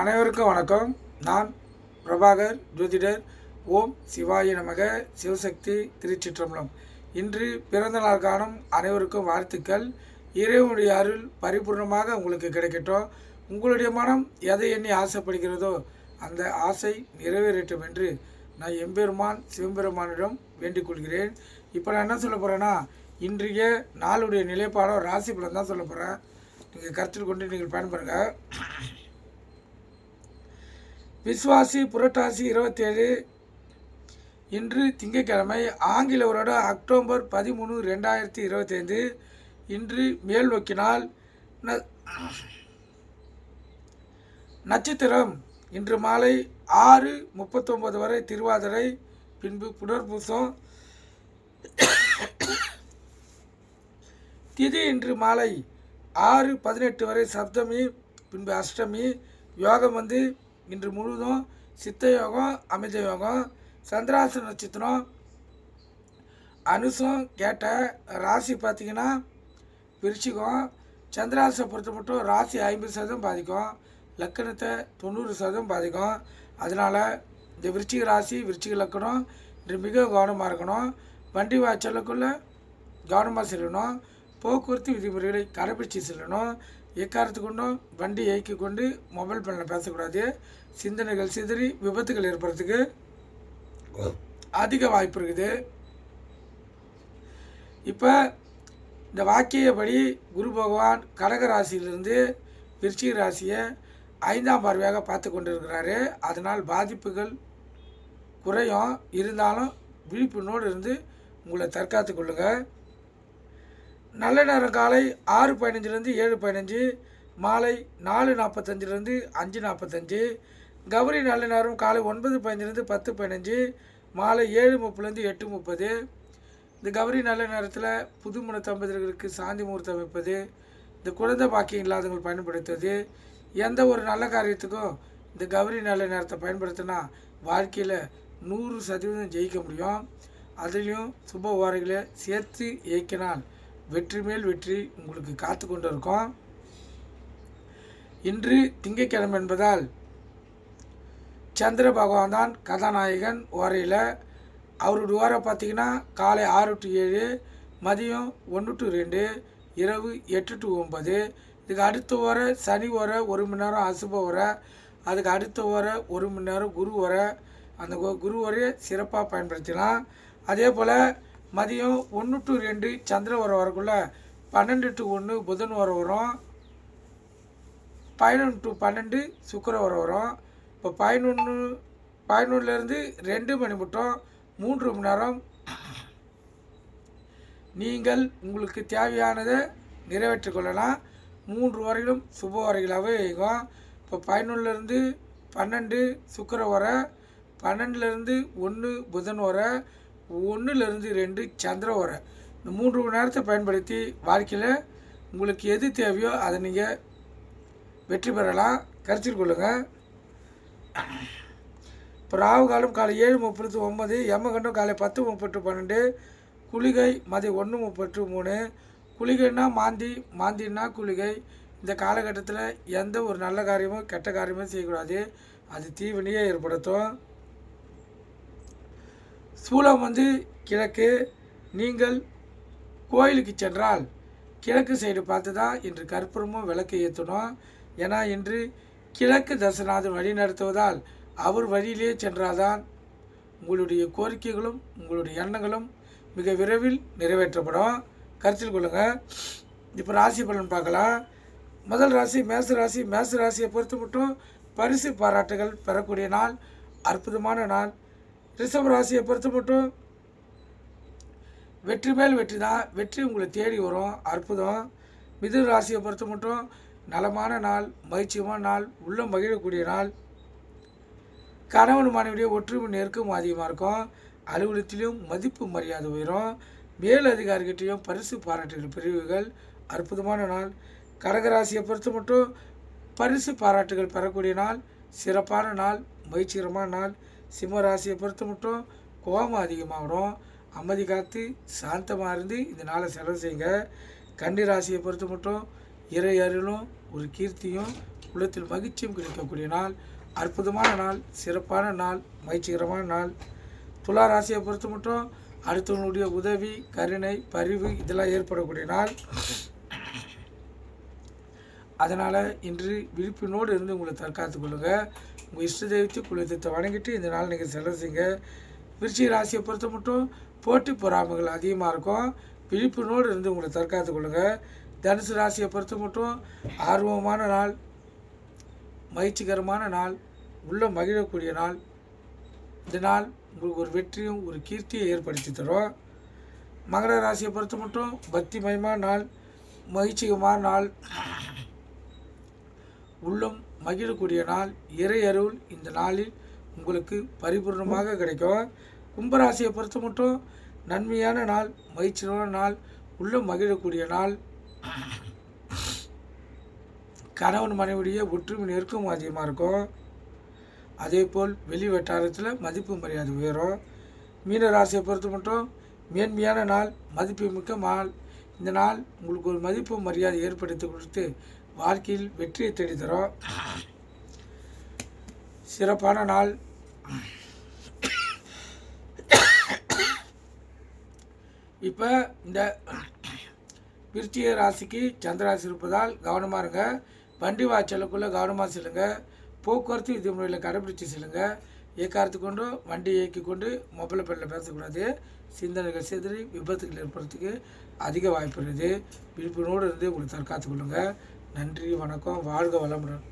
அனைவருக்கும் வணக்கம். நான் பிரபாகர் ஜோதிடர். ஓம் சிவாய நமக. சிவசக்தி திருச்சிற்றம்பலம். இன்று பிறந்த நாள் காணும் அனைவருக்கும் வாழ்த்துக்கள். இறைவனுடைய அருள் பரிபூர்ணமாக உங்களுக்கு கிடைக்கட்டும். உங்களுடைய மனம் எதை எண்ணி ஆசைப்படுகிறதோ அந்த ஆசை நிறைவேறட்டும் என்று நான் எம்பெருமான் சிவபெருமானிடம் வேண்டிக் கொள்கிறேன். இப்போ நான் என்ன சொல்ல போகிறேன்னா, இன்றைய நாளுடைய நிலைப்பாடம் ராசி பலன் தான் சொல்ல போகிறேன். நீங்கள் கருத்தில் கொண்டு நீங்கள் பயன்பெறுங்க. விஸ்வாசி புரட்டாசி 27 இன்று திங்கட்கிழமை. ஆங்கில வருடம் அக்டோபர் 13, 2025. இன்று மேல் நோக்கினால் நட்சத்திரம் இன்று மாலை 6:39 வரை திருவாதிரை, பின்பு புனர்பூசம். திதி இன்று மாலை 6:18 வரை சப்தமி, பின்பு அஷ்டமி. யோகம் இன்று முழுவதும் சித்த யோகம், அமிர்த யோகம். சந்திராச நட்சத்திரம் அனுசம் கேட்ட. ராசி பார்த்திங்கன்னா விருச்சிகம். சந்திராசை பொறுத்த மட்டும் ராசி 50% பாதிக்கும், லக்கணத்தை 90% பாதிக்கும். அதனால் இந்த விருச்சிக ராசி விருச்சிக லக்கணம் இன்று மிக கவனமாக இருக்கணும். வண்டி வாய்ச்சலுக்குள்ளே கவனமாக செல்லணும். போக்குவரத்து விதிமுறைகளை கடைபிடிச்சு செல்லணும். எக்காரத்து கொண்டும் வண்டி இயக்கி கொண்டு மொபைல் ஃபோனில் பேசக்கூடாது. சிந்தனைகள் சிதறி விபத்துகள் ஏற்படுறதுக்கு அதிக வாய்ப்பு இருக்குது. இப்போ இந்த வாக்கியப்படி குரு பகவான் கடக ராசியிலிருந்து விருச்சிக ராசியை 5ஆம் பார்வையாக பார்த்து கொண்டு இருக்கிறாரு. அதனால் பாதிப்புகள் குறையும். இருந்தாலும் விழிப்புணோடு இருந்து உங்களை தற்காத்து கொள்ளுங்கள். நல்ல நேரம் காலை 6:15 7:15, மாலை 4:45 5:45. கௌரி நல்ல நேரம் காலை 9:15 10:15, மாலை 7:30 8:30. இந்த கௌரி நல்ல நேரத்தில் புதுமண தம்பதியர்களுக்கு சாந்தி முகூர்த்தம் வைப்பது, இந்த குழந்தை பாக்கியம் இல்லாதவர்கள் பயன்படுத்துவது, எந்த ஒரு நல்ல காரியத்துக்கும் இந்த கௌரி நல்ல நேரத்தை பயன்படுத்தினா வாழ்க்கையில் 100% ஜெயிக்க முடியும். அதுலேயும் சுப ஓரைகளை சேர்த்து இயக்கினால் வெற்றி மேல் வெற்றி உங்களுக்கு காத்து கொண்டு இருக்கோம். இன்று திங்கட்கிழமை என்பதால் சந்திர பகவான் தான் கதாநாயகன் ஓரையில். அவருடைய ஓரை பார்த்திங்கன்னா காலை 6 to 7, மதியம் 1 to 2, இரவு 8 to 9. இதுக்கு அடுத்த ஓரை சனி ஓரை 1 மணி நேரம் அசுப ஓரை. அதுக்கு அடுத்த ஓரை 1 மணி நேரம் குரு ஓரை. அந்த குரு ஓரையை சிறப்பாக பயன்படுத்திக்கலாம். அதே போல் மதியம் 1 to 2 சந்திர ஓரை வரக்குள்ள 12 to 1 புதன் ஓரை வரும். 11 to 12 சுக்கிர ஓரை வரும். இப்போ 11லேருந்து 2 மணி மட்டும் 3 மணி நேரம் நீங்கள் உங்களுக்கு தேவையானதை நிறைவேற்றிக் கொள்ளலாம். 3 வரையிலும் சுப வரைகளாகவே இருக்கும். இப்போ 11லேருந்து 12 சுக்கிர ஓரை, 12லேருந்து 1 புதன் ஓரை, 1லேருந்து 2 சந்திர ஓரை. இந்த 3 மணி நேரத்தை பயன்படுத்தி வாழ்க்கையில் உங்களுக்கு எது தேவையோ அதை நீங்கள் வெற்றி பெறலாம். கருத்தில் கொள்ளுங்கள். இப்போ ராகு காலம் காலை 7:30 to 9, யமகண்டம் காலை 10:30 to 12, குளிகை மதியம் 1:30 to 3. குளிகைன்னா மாந்தின்னா குளிகை. இந்த காலகட்டத்தில் எந்த ஒரு நல்ல காரியமும் கெட்ட காரியமும் செய்யக்கூடாது. அது தீவினையை ஏற்படுத்தும். சூலம் கிழக்கு. நீங்கள் கோயிலுக்கு சென்றால் கிழக்கு சைடு பார்த்து தான் இன்று கற்பூரமும் விளக்கு ஏற்றணும். ஏன்னா இன்று கிழக்கு தரிசனாதன் வழி நடத்துவதால் அவர் வழியிலே சென்றால்தான் உங்களுடைய கோரிக்கைகளும் உங்களுடைய எண்ணங்களும் மிக விரைவில் நிறைவேற்றப்படும். கருத்தில் கொள்ளுங்கள். இப்போ ராசி பலன் பார்க்கலாம். முதல் ராசி மேச ராசி. மேச ராசியை பொறுத்து மட்டும் பரிசு பாராட்டுகள் பெறக்கூடிய நாள், அற்புதமான நாள். ரிஷப ராசியை பொறுத்த மட்டும் வெற்றி மேல் வெற்றி தான். வெற்றி உங்களை தேடி வரும், அற்புதம். மிதுன ராசியை பொறுத்த மட்டும் நலமான நாள், மகிழ்ச்சியமான நாள், உள்ள மகிழக்கூடிய நாள். கணவன் மனைவியுடைய ஒற்றுமை நெருக்கம் அதிகமாக இருக்கும். அலுவலகத்திலும் மதிப்பு மரியாதை உயரும். மேல் அதிகாரிகிட்டையும் பரிசு பாராட்டுகிற பிரிவுகள், அற்புதமான நாள். கடகராசியை பொறுத்த மட்டும் பரிசு பாராட்டுகள் பெறக்கூடிய நாள், சிறப்பான நாள், மகிழ்ச்சிகரமான நாள். சிம்ம ராசியை பொறுத்த மட்டும் கோபம் அதிகமாக வரும். அமைதி காத்து சாந்தமாக இருந்து இந்த நாளை செலவு செய்யுங்க. கன்னி ராசியை பொறுத்த மட்டும் இறை அருளும் ஒரு கீர்த்தியும் உள்ளத்தில் மகிழ்ச்சியும் கிடைக்கக்கூடிய நாள். அற்புதமான நாள், சிறப்பான நாள், மகிழ்ச்சிகரமான நாள். துலா ராசியை பொறுத்த மட்டும் அடுத்தவனுடைய உதவி, கருணை, பரிவு இதெல்லாம் ஏற்படக்கூடிய நாள். அதனால் இன்று விழிப்பினோடு இருந்து உங்களை தற்காத்து கொள்ளுங்கள். உங்கள் இஷ்ட தெய்வத்தை குலதெய்வத்தை வணங்கிட்டு இந்த நாள் நீங்கள் செலவு செய்யுங்க. விருச்சிக ராசியை பொறுத்த மட்டும் போட்டி பொறாமைகள் அதிகமாக இருக்கும். விழிப்பினோடு இருந்து உங்களை தற்காத்து கொள்ளுங்கள். தனுசு ராசியை பொறுத்த மட்டும் ஆர்வமான நாள், மகிழ்ச்சிகரமான நாள், உள்ள மகிழக்கூடிய நாள். இந்த நாள் உங்களுக்கு ஒரு வெற்றியும் ஒரு கீர்த்தியை ஏற்படுத்தி தரும். மகர ராசியை பொறுத்த மட்டும் பக்திமயமான நாள், மகிழ்ச்சிகரமான நாள், உள்ளம் மகிழக்கூடிய நாள். இறை அருள் இந்த நாளில் உங்களுக்கு பரிபூர்ணமாக கிடைக்கும். கும்பராசியை பொறுத்த மட்டும் நன்மையான நாள், மகிழ்ச்சியான நாள், உள்ளம் மகிழக்கூடிய நாள். கணவன் மனைவிடைய ஒற்றுமை நெருக்கம் அதிகமாக இருக்கும். அதேபோல் வெளி வட்டாரத்தில் மதிப்பு மரியாதை உயரும். மீன ராசியை பொறுத்த மட்டும் மேன்மையான நாள், மதிப்பு மிக்க நாள். இந்த நாள் உங்களுக்கு ஒரு மதிப்பு மரியாதை ஏற்படுத்தி கொடுத்து வாழ்க்கையில் வெற்றியை தேடி தரும். சிறப்பான நாள். இப்போ இந்த விருச்சிக ராசிக்கு சந்திராசி இருப்பதால் கவனமாக இருங்க. வண்டி வாய்ச்சலுக்குள்ளே கவனமாக செல்லுங்க. போக்குவரத்து விதிமுறையில் கடைபிடிச்சு செல்லுங்க. ஏக்காரத்து கொண்டு வண்டி இயக்கி கொண்டு மொபைல் பேரில் பேசக்கூடாது. சிந்தனைகள் சிதறி விபத்துகள் ஏற்படுறதுக்கு அதிக வாய்ப்பு இருக்குது. விழிப்புணர்வோடு இருந்து உங்களை தற்காத்து கொள்ளுங்கள். நன்றி, வணக்கம், வாழ்க வளமுடன்.